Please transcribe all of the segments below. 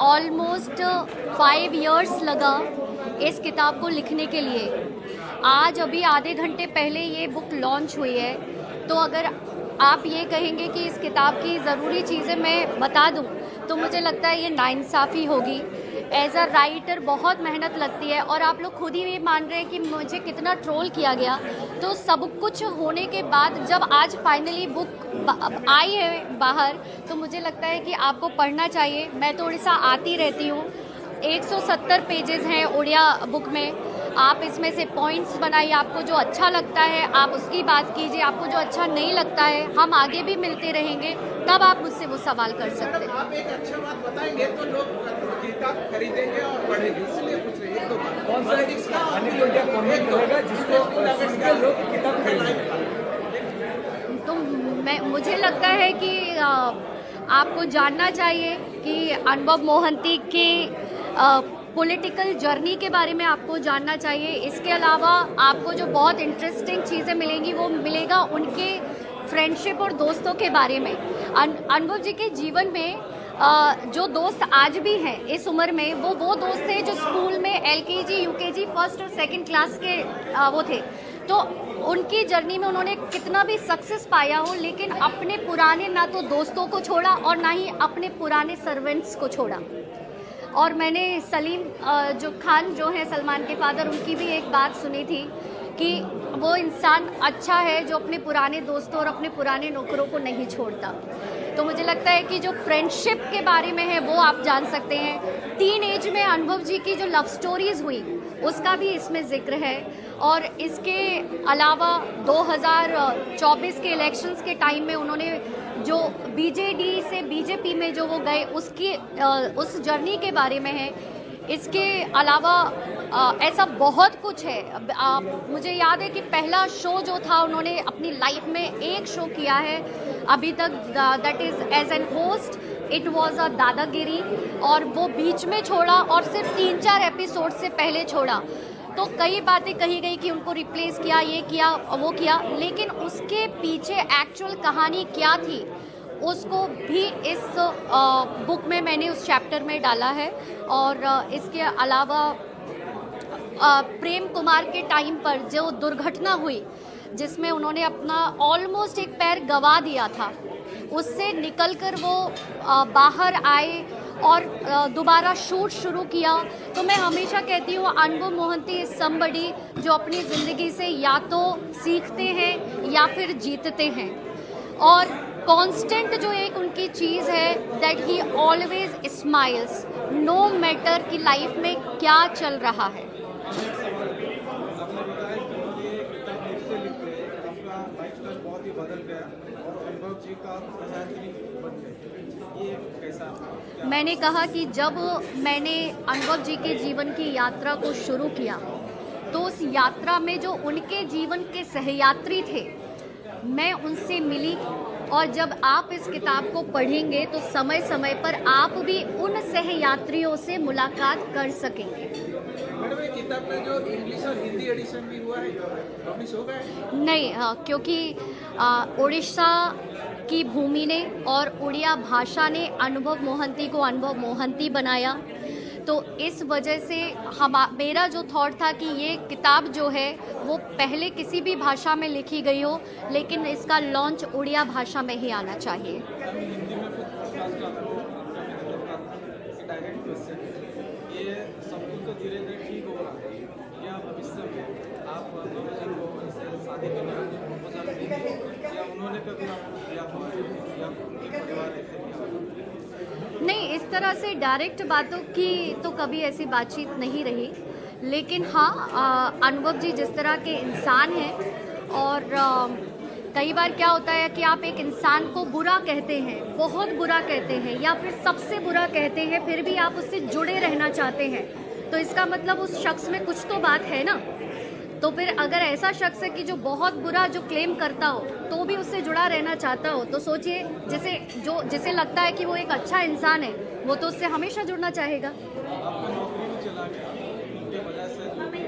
Almost 5 years लगा इस किताब को लिखने के लिए। आज अभी आधे घंटे पहले ये बुक लॉन्च हुई है, तो अगर आप ये कहेंगे कि इस किताब की ज़रूरी चीज़ें मैं बता दूं, तो मुझे लगता है ये नाइंसाफ़ी होगी। एज अ राइटर बहुत मेहनत लगती है, और आप लोग खुद ही ये मान रहे हैं कि मुझे कितना ट्रोल किया गया। तो सब कुछ होने के बाद जब आज फाइनली बुक आई है बाहर, तो मुझे लगता है कि आपको पढ़ना चाहिए। मैं तो उड़ीसा आती रहती हूँ। 170 पेजेस हैं उड़िया बुक में। आप इसमें से पॉइंट्स बनाइए, आपको जो अच्छा लगता है आप उसकी बात कीजिए, आपको जो अच्छा नहीं लगता है हम आगे भी मिलते रहेंगे, तब आप मुझसे वो सवाल कर सकते हैं। आप एक अच्छा बात बताएंगे तो लोग किताब खरीदेंगे और पढ़ेंगे, इसलिए पूछ रहे हैं। कौन सा जिसको लोग किताब खरीदेंगे? तो मुझे लगता है कि आपको जानना चाहिए कि अनुभव मोहंती की पॉलिटिकल जर्नी के बारे में आपको जानना चाहिए। इसके अलावा आपको जो बहुत इंटरेस्टिंग चीज़ें मिलेंगी वो मिलेगा उनके फ्रेंडशिप और दोस्तों के बारे में। अनुभव जी के जीवन में जो दोस्त आज भी हैं इस उम्र में, वो दोस्त थे जो स्कूल में LKG UKG फर्स्ट और सेकंड क्लास के वो थे। तो उनकी जर्नी में उन्होंने कितना भी सक्सेस पाया हो, लेकिन अपने पुराने ना तो दोस्तों को छोड़ा और ना ही अपने पुराने सर्वेंट्स को छोड़ा। और मैंने सलीम जो खान जो है सलमान के फादर, उनकी भी एक बात सुनी थी कि वो इंसान अच्छा है जो अपने पुराने दोस्तों और अपने पुराने नौकरों को नहीं छोड़ता। तो मुझे लगता है कि जो फ्रेंडशिप के बारे में है वो आप जान सकते हैं। टीन एज में अनुभव जी की जो लव स्टोरीज हुई उसका भी इसमें जिक्र है। और इसके अलावा 2024 के इलेक्शंस के टाइम में उन्होंने जो BJD से BJP में जो वो गए उसकी उस जर्नी के बारे में है। इसके अलावा ऐसा बहुत कुछ है। मुझे याद है कि पहला शो जो था उन्होंने अपनी लाइफ में एक शो किया है अभी तक, that is as an host, it was a दादागिरी, और वो बीच में छोड़ा और सिर्फ 3-4 एपिसोड से पहले छोड़ा। तो कई बातें कही गई कि उनको रिप्लेस किया, ये किया, वो किया, लेकिन उसके पीछे एक्चुअल कहानी क्या थी उसको भी इस बुक में मैंने उस चैप्टर में डाला है। और इसके अलावा प्रेम कुमार के टाइम पर जो दुर्घटना हुई जिसमें उन्होंने अपना ऑलमोस्ट एक पैर गंवा दिया था, उससे निकलकर वो बाहर आए और दोबारा शूट शुरू किया। तो मैं हमेशा कहती हूँ अनुभव मोहंती इज समबडी जो अपनी ज़िंदगी से या तो सीखते हैं या फिर जीतते हैं। और कांस्टेंट जो एक उनकी चीज़ है that he always smiles no matter कि लाइफ में क्या चल रहा है। आपने बताया कि ये किताब लिखते लिखते आपका लाइफस्टाइल बहुत ही बदल गया और अनुभव जी का सजायात्री बन गए, ये कैसा? मैंने कहा कि जब मैंने अनुभव जी के जीवन की यात्रा को शुरू किया तो उस यात्रा में जो उनके जीवन के सहयात्री थे मैं उनसे मिली, और जब आप इस किताब को पढ़ेंगे तो समय समय पर आप भी उन सहयात्रियों से मुलाकात कर सकेंगे। मैडम ये किताब में जो इंग्लिश और हिंदी एडिशन भी हुआ है पब्लिश हो गया है? नहीं, क्योंकि उड़ीसा की भूमि ने और उड़िया भाषा ने अनुभव मोहंती को अनुभव मोहंती बनाया। तो इस वजह से मेरा जो थॉट था कि ये किताब जो है वो पहले किसी भी भाषा में लिखी गई हो, लेकिन इसका लॉन्च उड़िया भाषा में ही आना चाहिए। हिंदी में कुछ पॉडकास्ट डायरेक्ट क्वेश्चन, ये सब कुछ तो धीरे धीरे ठीक हो रहा है या भविष्य में आप अनुभव जी को ऐसे शादी करने का प्रपोजल देंगे या उन्होंने कभी आपको दिया हो या उनके परिवार ने दिया हो? नहीं, इस तरह से डायरेक्ट बातों की तो कभी ऐसी बातचीत नहीं रही, लेकिन हाँ अनुभव जी जिस तरह के इंसान हैं, और कई बार क्या होता है कि आप एक इंसान को बुरा कहते हैं, बहुत बुरा कहते हैं या फिर सबसे बुरा कहते हैं, फिर भी आप उससे जुड़े रहना चाहते हैं, तो इसका मतलब उस शख्स में कुछ तो बात है ना। तो फिर अगर ऐसा शख्स है कि जो बहुत बुरा जो क्लेम करता हो तो भी उससे जुड़ा रहना चाहता हो, तो सोचिए जिसे लगता है कि वो एक अच्छा इंसान है वो तो उससे हमेशा जुड़ना चाहेगा। आपका नौकरी भी चला गया उनके वजह से अभी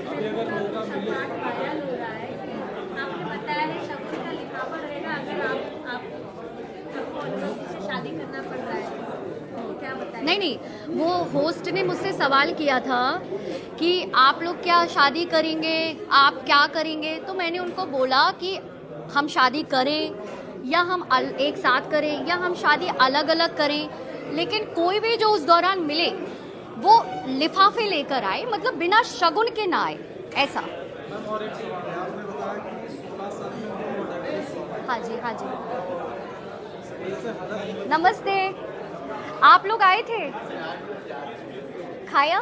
अगर मौका मिले वायरल हो रहा है, आपने बताया है शगुन का लिखावट रहेगा अगर आप सबको अनुभव से शादी करना पड़ रहा है क्या बताएं? नहीं नहीं, वो होस्ट ने मुझसे सवाल किया था कि आप लोग क्या शादी करेंगे, आप क्या करेंगे, तो मैंने उनको बोला कि हम शादी करें या हम एक साथ करें या हम शादी अलग अलग करें, लेकिन कोई भी जो उस दौरान मिले वो लिफाफे लेकर आए, मतलब बिना शगुन के ना आए, ऐसा। मैम और एक सवाल है, आपने बताया कि 16 साल में उनको डायबिटीज हुआ, हाँ जी, हाँ जी। इससे हालत नमस्ते, आप लोग आए थे, खाया?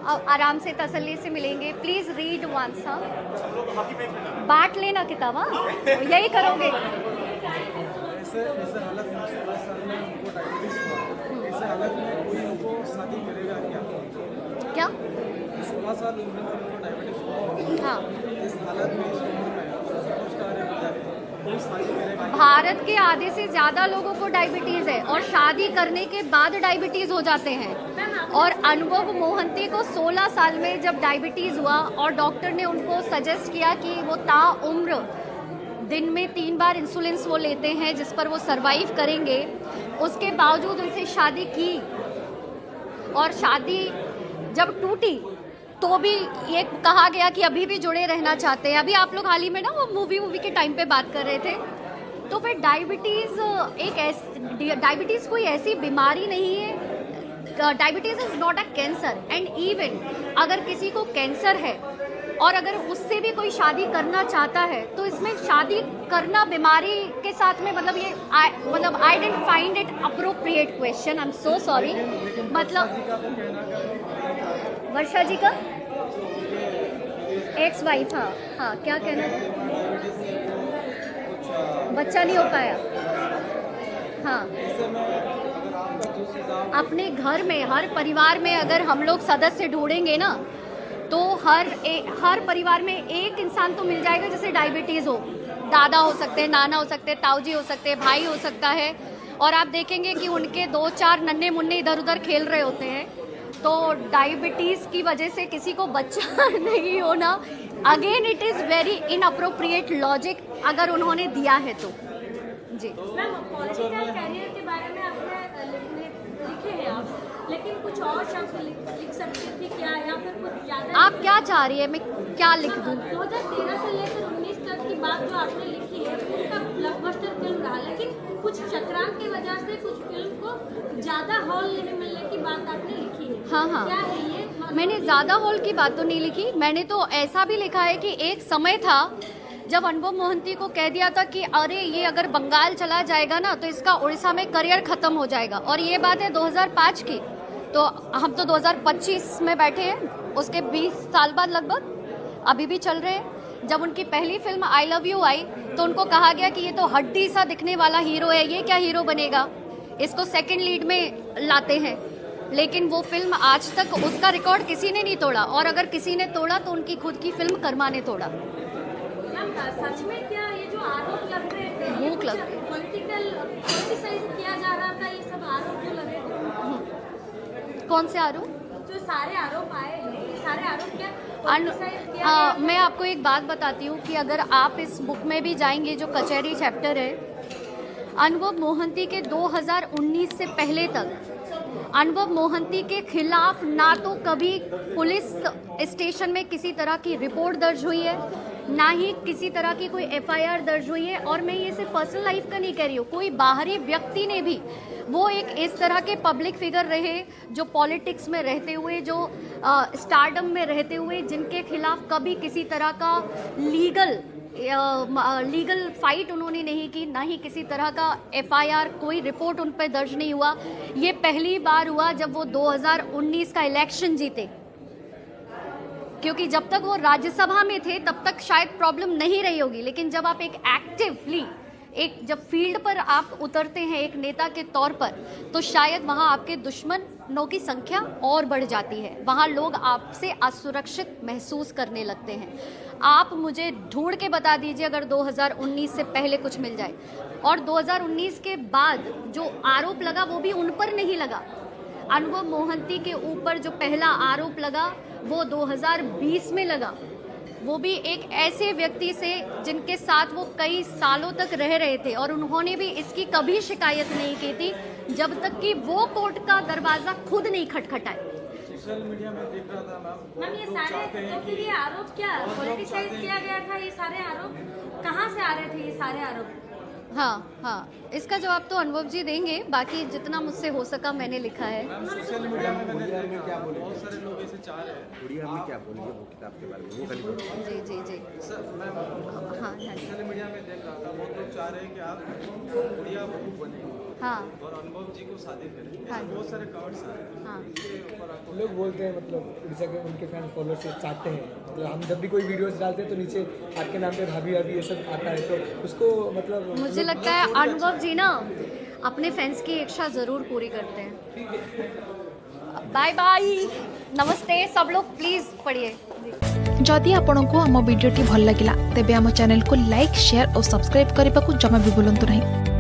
अब आराम से तसल्ली से मिलेंगे। Please read once. हाँ, बांट लेना किताब। हाँ, यही करोगे। ऐसे ऐसे हालत में 16 साल में उनको डायबिटीज हुआ, ऐसे हालत में कोई उनको शादी करेगा क्या? क्या? 16 साल उम्र में उनको डायबिटीज हुआ, हाँ, इस हालत में इस उम्र में सुपरस्टार है विद्यार्थी, कोई शादी करेगा? भारत के आधे से ज्यादा लोगों को डायबिटीज है और शादी करने के बाद डायबिटीज हो जाते हैं। और अनुभव मोहंती को 16 साल में जब डायबिटीज हुआ और डॉक्टर ने उनको सजेस्ट किया कि वो ताउम्र दिन में 3 बार इंसुलिन वो लेते हैं जिस पर वो सरवाइव करेंगे, उसके बावजूद उनसे शादी की और शादी जब टूटी तो भी ये कहा गया कि अभी भी जुड़े रहना चाहते हैं। अभी आप लोग हाल ही में ना वो मूवी के टाइम पे बात कर रहे थे, तो फिर डायबिटीज़ कोई ऐसी बीमारी नहीं है। Diabetes is not a cancer, and even अगर किसी को कैंसर है और अगर उससे भी कोई शादी करना चाहता है तो इसमें शादी करना बीमारी के साथ में, मतलब ये मतलब I don't find it appropriate question, I am so sorry. मतलब वर्षा जी का एक्स वाइफ, हाँ हाँ, क्या कहना था? बच्चा नहीं हो पाया। हाँ, अपने घर में हर परिवार में अगर हम लोग सदस्य ढूंढेंगे ना तो हर परिवार में एक इंसान तो मिल जाएगा जिसे डायबिटीज़ हो। दादा हो सकते हैं, नाना हो सकते हैं, ताऊजी हो सकते हैं, भाई हो सकता है, और आप देखेंगे कि उनके 2-4 नन्हे मुन्ने इधर उधर खेल रहे होते हैं। तो डायबिटीज़ की वजह से किसी को बच्चा नहीं होना, again it is very inappropriate logic अगर उन्होंने दिया है तो। जी मैम, पॉलिटिकल कैरियर के बारे में आपने लिखे हैं आप, लेकिन कुछ और शब्द लिख सकते थे क्या, या फिर कुछ ज़्यादा? आप क्या चाह रही है मैं क्या लिख दूँ? 2013 से लेकर 19 तक की बात जो आपने लिखी है उनका ब्लॉकबस्टर फिल्म रहा, लेकिन कुछ चक्रांत की वजह से कुछ फिल्म को ज़्यादा हॉल नहीं मिलने की बात आपने लिखी है। हाँ हाँ, क्या है ये? मैंने ज़्यादा हॉल की बात तो नहीं लिखी, मैंने तो ऐसा भी लिखा है कि एक समय था जब अनुभव मोहंती को कह दिया था कि अरे ये अगर बंगाल चला जाएगा ना तो इसका उड़ीसा में करियर खत्म हो जाएगा, और ये बात है 2005 की, तो हम तो 2025 में बैठे हैं, उसके 20 साल बाद लगभग अभी भी चल रहे हैं। जब उनकी पहली फिल्म आई लव यू आई तो उनको कहा गया कि ये तो हड्डी सा दिखने वाला हीरो है, ये क्या हीरो बनेगा, इसको सेकंड लीड में लाते हैं। लेकिन वो फिल्म आज तक उसका रिकॉर्ड किसी ने नहीं तोड़ा, और अगर किसी ने तोड़ा तो उनकी खुद की फिल्म कर्मा ने तोड़ा। सच में क्या ये जो आरोप लग रहे थे, भूख लग रही, पॉलिटिसाइज किया जा रहा था, ये सब आरोप जो लगे थे? कौन से आरोप? जो सारे आरोप आए हैं, ये सारे आरोप क्या पॉलिटिसाइज किया गया? मैं आपको एक बात बताती हूँ कि अगर आप इस बुक में भी जाएंगे जो कचहरी चैप्टर है, अनुभव मोहंती के 2019 से पहले तक अनुभव मोहंती के खिलाफ ना तो कभी पुलिस स्टेशन में किसी तरह की रिपोर्ट दर्ज हुई है, ना ही किसी तरह की कोई एफआईआर दर्ज हुई है। और मैं ये सिर्फ पर्सनल लाइफ का नहीं कह रही हूँ, कोई बाहरी व्यक्ति ने भी, वो एक इस तरह के पब्लिक फिगर रहे जो पॉलिटिक्स में रहते हुए, जो स्टारडम में रहते हुए, जिनके खिलाफ कभी किसी तरह का लीगल फाइट उन्होंने नहीं की, ना ही किसी तरह का एफआईआर, कोई रिपोर्ट उन पर दर्ज नहीं हुआ। ये पहली बार हुआ जब वो 2019 का इलेक्शन जीते, क्योंकि जब तक वो राज्यसभा में थे तब तक शायद प्रॉब्लम नहीं रही होगी, लेकिन जब आप एक एक्टिवली जब फील्ड पर आप उतरते हैं एक नेता के तौर पर, तो शायद वहाँ आपके दुश्मनों की संख्या और बढ़ जाती है, वहाँ लोग आपसे असुरक्षित महसूस करने लगते हैं। आप मुझे ढूंढ के बता दीजिए अगर 2019 से पहले कुछ मिल जाए, और 2019 के बाद जो आरोप लगा वो भी उन पर नहीं लगा। अनुभव मोहंती के ऊपर जो पहला आरोप लगा वो 2020 में लगा, वो भी एक ऐसे व्यक्ति से जिनके साथ वो कई सालों तक रह रहे थे, और उन्होंने भी इसकी कभी शिकायत नहीं की थी जब तक कि वो कोर्ट का दरवाज़ा खुद नहीं खटखटाए। सोशल मीडिया में देख रहा था मैम ये लोग सारे चाहते हैं तो फिर कि ये आरोप क्या पॉलिटिसाइज किया गया था? ये सारे आरोप कहाँ से आ रहे थे? ये सारे आरोप हाँ, इसका जवाब तो अनुभव जी देंगे, बाकी जितना मुझसे हो सका मैंने लिखा है। मैम सोशल मीडिया में मैंने देखा बहुत सारे लोग ऐसे चाह रहे हैं। उड़िया में क्या बोलेंगे वो किताब के बारे में, वो खाली बोलिए। जी। सर मैं हाँ सोशल मीडिया में देख रहा था बहुत लोग चाह रहे हैं कि आप उड़िया बहू बने हाँ और अनुभव जी को शादी करें। हाँ। ऐसे बहुत सारे कमेंट्स आ रहे हैं। हाँ इसके ऊपर आपको लोग बोलते हैं मतलब उड़ीसा के उनके फैन फॉलोअर्स चाहते हैं, मतलब हम जब भी कोई वीडियोस डालते हैं तो नीचे आपके नाम पे भाभी भाभी ये सब आता है, तो उसको मतलब मुझे लगता है अनुभव जी ना अपने फैंस की इच्छा ज़रूर पूरी करते हैं। बाय बाय, नमस्ते सब लोग, प्लीज़ पढ़िए। जदि आपंक आम भिडी भल लगा तेब आम चैनल को लाइक शेयर और सब्सक्राइब करने को जमा भी भूलु नहीं।